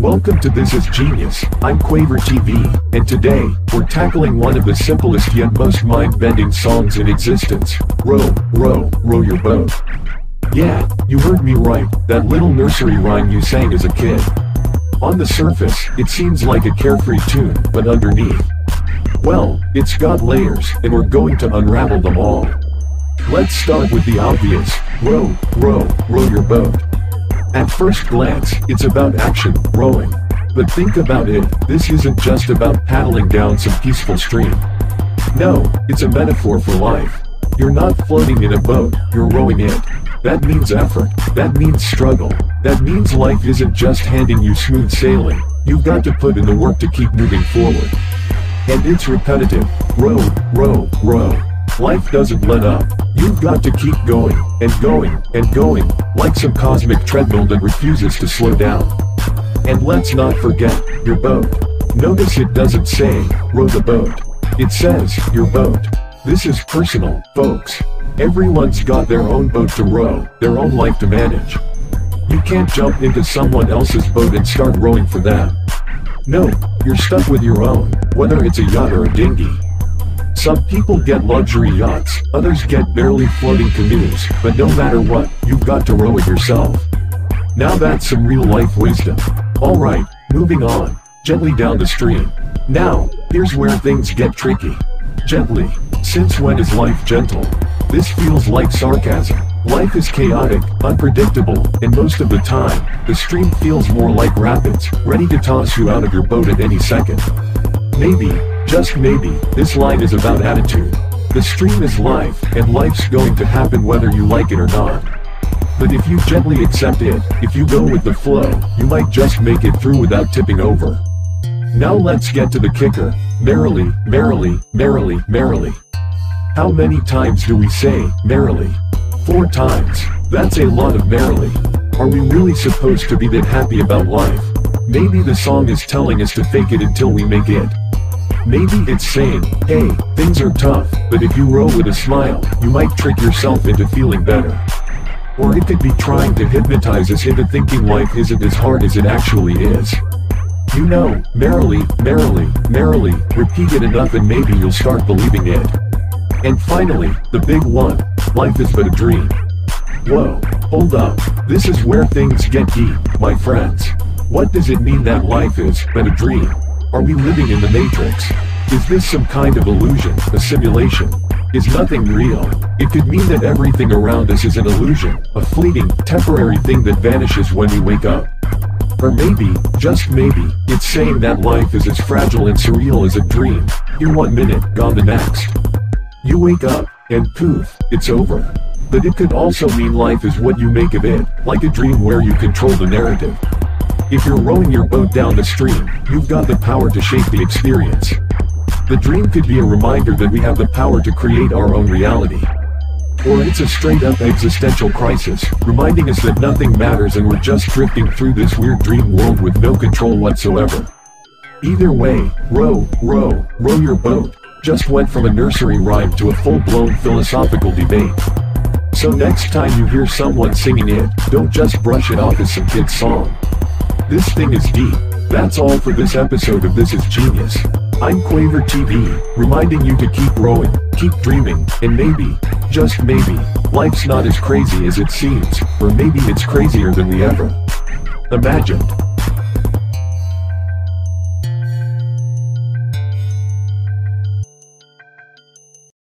Welcome to This Is Genius. I'm Quaver TV, and today, we're tackling one of the simplest yet most mind-bending songs in existence. Row, row, row your boat. Yeah, you heard me right, that little nursery rhyme you sang as a kid. On the surface, it seems like a carefree tune, but underneath, well, it's got layers, and we're going to unravel them all. Let's start with the obvious. Row, row, row your boat. At first glance, it's about action, rowing. But think about it, this isn't just about paddling down some peaceful stream. No, it's a metaphor for life. You're not floating in a boat, you're rowing it. That means effort, that means struggle, that means life isn't just handing you smooth sailing. You've got to put in the work to keep moving forward. And it's repetitive. Row, row, row. Life doesn't let up. You've got to keep going, and going, and going, like some cosmic treadmill that refuses to slow down. And let's not forget, your boat. Notice it doesn't say, row the boat. It says, your boat. This is personal, folks. Everyone's got their own boat to row, their own life to manage. You can't jump into someone else's boat and start rowing for them. No, you're stuck with your own, whether it's a yacht or a dinghy. Some people get luxury yachts, others get barely floating canoes, but no matter what, you've got to row it yourself. Now that's some real-life wisdom. Alright, moving on, gently down the stream. Now, here's where things get tricky. Gently. Since when is life gentle? This feels like sarcasm. Life is chaotic, unpredictable, and most of the time, the stream feels more like rapids, ready to toss you out of your boat at any second. Maybe, just maybe, this line is about attitude. The stream is life, and life's going to happen whether you like it or not. But if you gently accept it, if you go with the flow, you might just make it through without tipping over. Now let's get to the kicker. Merrily, merrily, merrily, merrily. How many times do we say, merrily? 4 times. That's a lot of merrily. Are we really supposed to be that happy about life? Maybe the song is telling us to fake it until we make it. Maybe it's saying, hey, things are tough, but if you row with a smile, you might trick yourself into feeling better. Or it could be trying to hypnotize us into thinking life isn't as hard as it actually is. You know, merrily, merrily, merrily, repeat it enough and maybe you'll start believing it. And finally, the big one, life is but a dream. Whoa, hold up, this is where things get deep, my friends. What does it mean that life is but a dream? Are we living in the Matrix? Is this some kind of illusion, a simulation? Is nothing real? It could mean that everything around us is an illusion, a fleeting, temporary thing that vanishes when we wake up. Or maybe, just maybe, it's saying that life is as fragile and surreal as a dream, here one minute, gone the next. You wake up, and poof, it's over. But it could also mean life is what you make of it, like a dream where you control the narrative. If you're rowing your boat down the stream, you've got the power to shape the experience. The dream could be a reminder that we have the power to create our own reality. Or it's a straight-up existential crisis, reminding us that nothing matters and we're just drifting through this weird dream world with no control whatsoever. Either way, row, row, row your boat, just went from a nursery rhyme to a full-blown philosophical debate. So next time you hear someone singing it, don't just brush it off as some kid's song. This thing is deep. That's all for this episode of This Is Genius. I'm Quaver TV, reminding you to keep rowing, keep dreaming, and maybe, just maybe, life's not as crazy as it seems, or maybe it's crazier than we ever imagined.